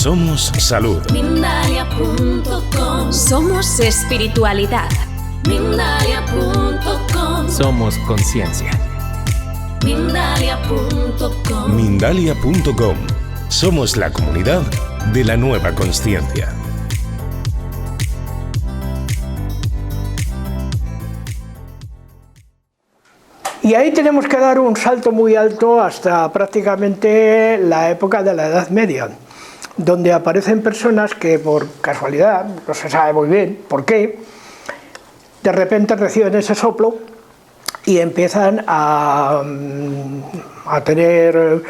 Somos salud. Mindalia.com. Somos espiritualidad. Mindalia.com. Somos conciencia. Mindalia.com. Mindalia.com. Somos la comunidad de la nueva consciencia. Y ahí tenemos que dar un salto muy alto hasta prácticamente la época de la Edad Media, donde aparecen personas que por casualidad, no se sabe muy bien por qué, de repente reciben ese soplo y empiezan a tener,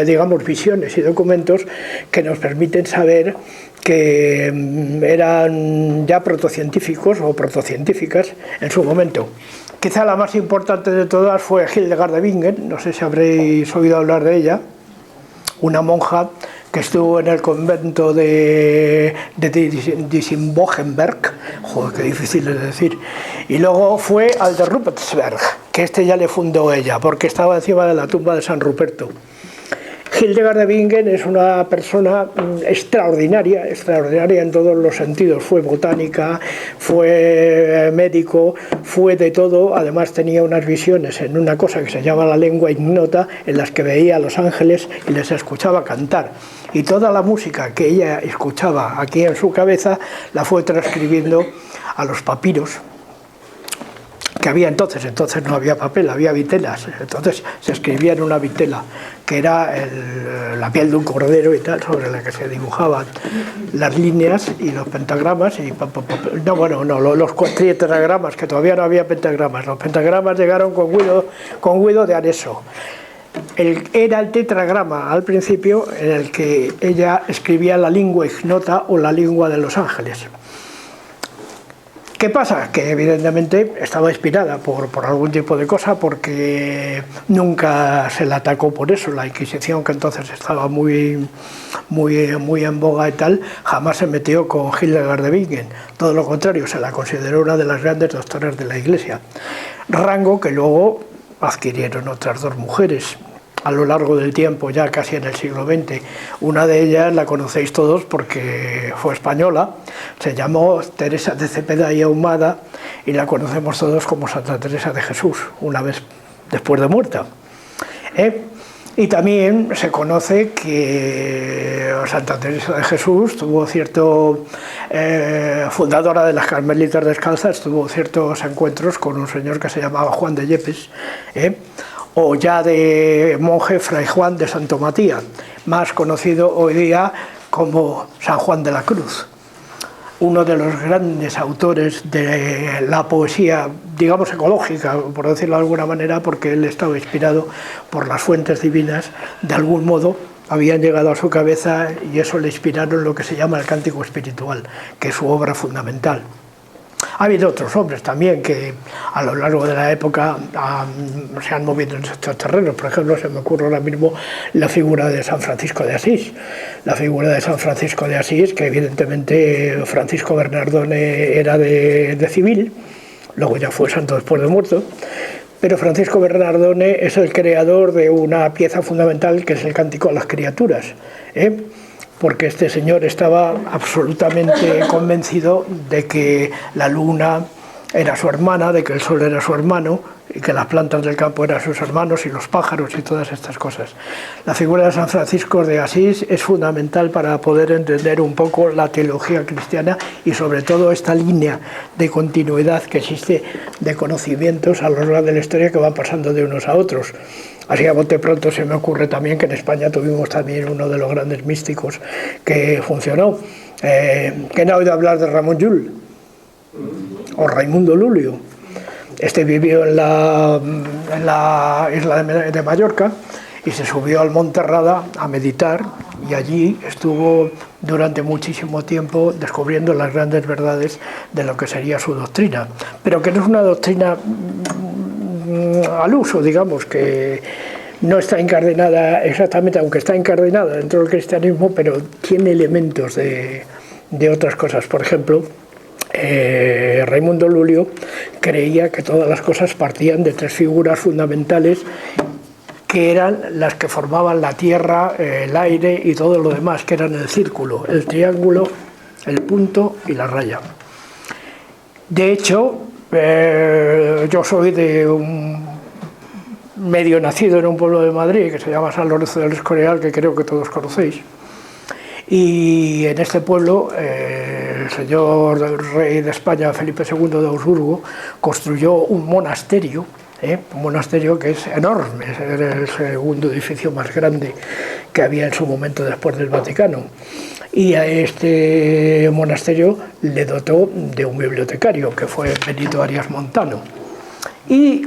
digamos, visiones y documentos que nos permiten saber que eran ya protocientíficos o protocientíficas en su momento. Quizá la más importante de todas fue Hildegard de Bingen, no sé si habréis oído hablar de ella, una monja que estuvo en el convento de Disenbogenberg, joder, qué difícil es decir, y luego fue al de Ruppertsberg, que este ya le fundó ella, porque estaba encima de la tumba de San Ruperto. Hildegard de Bingen es una persona extraordinaria en todos los sentidos. Fue botánica, fue médico, fue de todo. Además tenía unas visiones en una cosa que se llama la lengua ignota, en las que veía a los ángeles y les escuchaba cantar. Y toda la música que ella escuchaba aquí en su cabeza la fue transcribiendo a los papiros que había entonces no había papel, había vitelas, entonces se escribía en una vitela, que era la piel de un cordero y tal, sobre la que se dibujaban las líneas y los pentagramas, y los tetragramas, que todavía no había pentagramas, los pentagramas llegaron con Guido de Arezzo. Era el tetragrama al principio en el que ella escribía la lengua ignota o la lengua de los ángeles. ¿Qué pasa? Que evidentemente estaba inspirada por algún tipo de cosa, porque nunca se la atacó por eso. La Inquisición, que entonces estaba muy en boga y tal, jamás se metió con Hildegard de Bingen. Todo lo contrario, se la consideró una de las grandes doctoras de la Iglesia. Rango que luego adquirieron otras dos mujeres a lo largo del tiempo, ya casi en el siglo XX. Una de ellas la conocéis todos porque fue española, se llamó Teresa de Cepeda y Ahumada y la conocemos todos como Santa Teresa de Jesús, una vez después de muerta. Y también se conoce que Santa Teresa de Jesús tuvo fundadora de las Carmelitas Descalzas, tuvo ciertos encuentros con un señor que se llamaba Juan de Yepes, o ya de monje Fray Juan de Santo Matías, más conocido hoy día como San Juan de la Cruz, uno de los grandes autores de la poesía, digamos, ecológica, por decirlo de alguna manera, porque él estaba inspirado por las fuentes divinas, de algún modo habían llegado a su cabeza y eso le inspiraron lo que se llama el cántico espiritual, que es su obra fundamental. Ha habido otros hombres también que a lo largo de la época se han movido en estos terrenos. Por ejemplo, se me ocurre ahora mismo la figura de San Francisco de Asís. La figura de San Francisco de Asís, que evidentemente Francisco Bernardone era de civil, luego ya fue santo después de muerto, pero Francisco Bernardone es el creador de una pieza fundamental que es el Cántico a las Criaturas, porque este señor estaba absolutamente convencido de que la luna era su hermana, de que el sol era su hermano y que las plantas del campo eran sus hermanos y los pájaros y todas estas cosas. La figura de San Francisco de Asís es fundamental para poder entender un poco la teología cristiana y sobre todo esta línea de continuidad que existe de conocimientos a lo largo de la historia que van pasando de unos a otros. Así a bote pronto se me ocurre también que en España tuvimos también uno de los grandes místicos que funcionó. ¿Quién ha oído hablar de Ramón Llull? O Raimundo Lulio. Este vivió en la isla de Mallorca y se subió al Monte Rada a meditar y allí estuvo durante muchísimo tiempo descubriendo las grandes verdades de lo que sería su doctrina, pero que no es una doctrina al uso, digamos, que no está incardinada exactamente, aunque está incardinada dentro del cristianismo, pero tiene elementos de otras cosas. Por ejemplo, Raimundo Lulio creía que todas las cosas partían de tres figuras fundamentales que eran las que formaban la tierra, el aire y todo lo demás, que eran el círculo, el triángulo, el punto y la raya. De hecho, yo soy de un medio nacido en un pueblo de Madrid que se llama San Lorenzo del Escorial, que creo que todos conocéis. Y en este pueblo, el señor rey de España, Felipe II de Augsburgo, construyó un monasterio que es enorme, es el segundo edificio más grande que había en su momento después del Vaticano. Y a este monasterio le dotó de un bibliotecario, que fue Benito Arias Montano. Y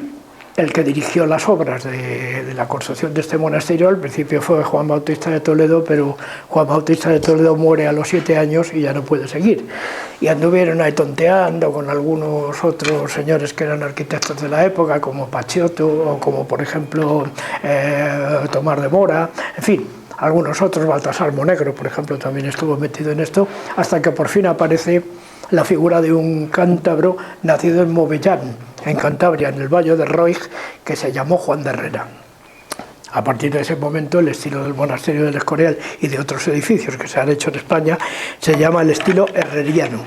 el que dirigió las obras de la construcción de este monasterio al principio fue Juan Bautista de Toledo, pero Juan Bautista de Toledo muere a los 7 años y ya no puede seguir. Y anduvieron ahí tonteando con algunos otros señores que eran arquitectos de la época, como Paciotto o como por ejemplo Tomás de Mora, en fin, algunos otros, Baltasar Monegro, por ejemplo, también estuvo metido en esto, hasta que por fin aparece la figura de un cántabro nacido en Movellán, en Cantabria, en el Valle de Roig, que se llamó Juan de Herrera. A partir de ese momento, el estilo del monasterio del Escorial y de otros edificios que se han hecho en España se llama el estilo herreriano,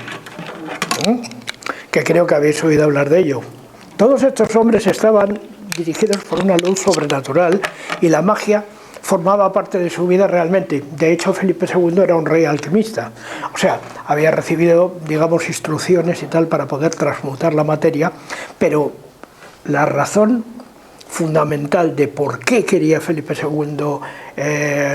que creo que habéis oído hablar de ello. Todos estos hombres estaban dirigidos por una luz sobrenatural y la magia formaba parte de su vida realmente. De hecho, Felipe II era un rey alquimista, o sea, había recibido, digamos, instrucciones y tal para poder transmutar la materia, pero la razón fundamental de por qué quería Felipe II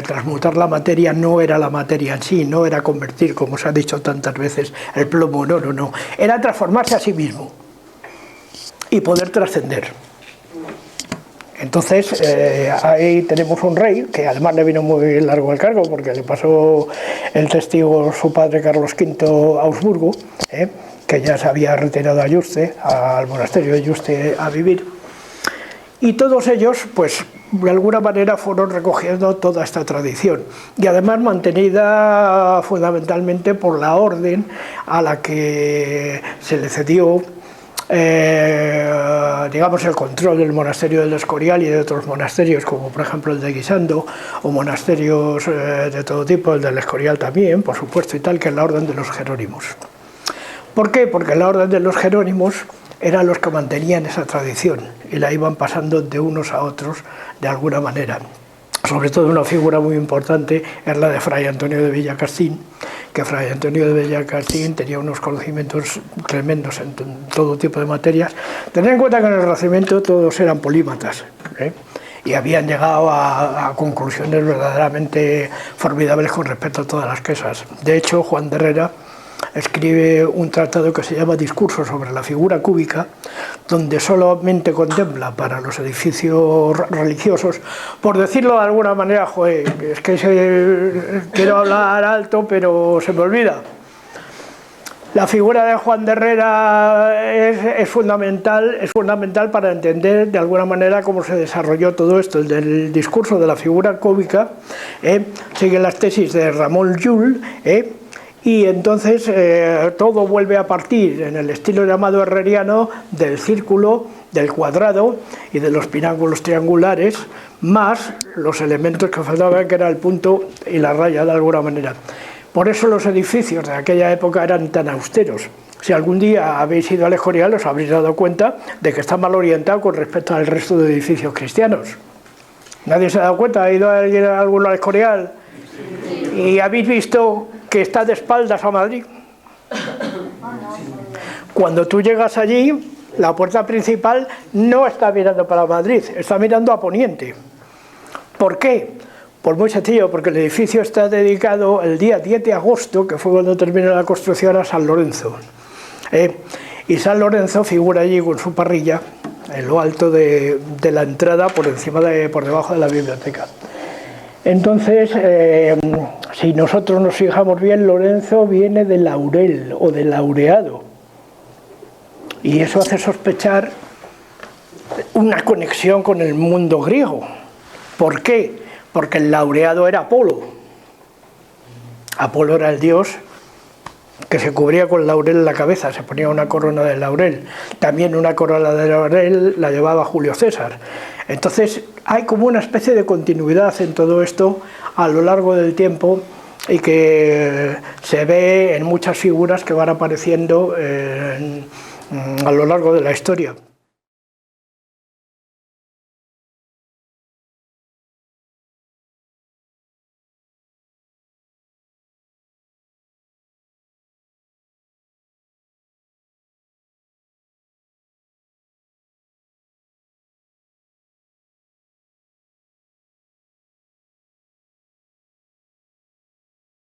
transmutar la materia no era la materia en sí, no era convertir, como se ha dicho tantas veces, el plomo en oro, no, era transformarse a sí mismo y poder trascender. Entonces, ahí tenemos un rey, que además le vino muy largo el cargo, porque le pasó el testigo su padre Carlos V Augsburgo, que ya se había retirado a Yuste, al monasterio de Yuste a vivir. Y todos ellos, pues, de alguna manera fueron recogiendo toda esta tradición. Y además mantenida fundamentalmente por la orden a la que se le cedió digamos, el control del monasterio del Escorial y de otros monasterios, como por ejemplo el de Guisando, o monasterios de todo tipo, el del Escorial también, por supuesto, y tal, que es la orden de los Jerónimos. ¿Por qué? Porque la orden de los Jerónimos eran los que mantenían esa tradición y la iban pasando de unos a otros de alguna manera. Sobre todo una figura muy importante es la de Fray Antonio de Villacastín, que Fray Antonio de Villacastín tenía unos conocimientos tremendos en todo tipo de materias. Tened en cuenta que en el Renacimiento todos eran polímatas, y habían llegado a conclusiones verdaderamente formidables con respecto a todas las cosas. De hecho, Juan de Herrera escribe un tratado que se llama Discurso sobre la figura cúbica, donde solamente contempla para los edificios religiosos, por decirlo de alguna manera, joder, es que quiero hablar alto pero se me olvida. La figura de Juan de Herrera es fundamental para entender de alguna manera cómo se desarrolló todo esto. El del discurso de la figura cúbica sigue las tesis de Ramón Llull, y entonces todo vuelve a partir en el estilo llamado herreriano del círculo, del cuadrado y de los pináculos triangulares, más los elementos que faltaban, que era el punto y la raya de alguna manera. Por eso los edificios de aquella época eran tan austeros. Si algún día habéis ido al Escorial os habréis dado cuenta de que está mal orientado con respecto al resto de edificios cristianos. ¿Nadie se ha dado cuenta? ¿Ha ido alguno al Escorial? ¿Y habéis visto que está de espaldas a Madrid? Cuando tú llegas allí, la puerta principal no está mirando para Madrid, está mirando a poniente. ¿Por qué? Pues muy sencillo, porque el edificio está dedicado el día 10 de agosto, que fue cuando terminó la construcción, a San Lorenzo. Y San Lorenzo figura allí con su parrilla en lo alto de la entrada, por debajo de la biblioteca. Entonces, si nosotros nos fijamos bien, Lorenzo viene de laurel o de laureado. Y eso hace sospechar una conexión con el mundo griego. ¿Por qué? Porque el laureado era Apolo. Apolo era el dios que se cubría con laurel en la cabeza, se ponía una corona de laurel. También una corona de laurel la llevaba Julio César. Entonces hay como una especie de continuidad en todo esto a lo largo del tiempo, y que se ve en muchas figuras que van apareciendo a lo largo de la historia.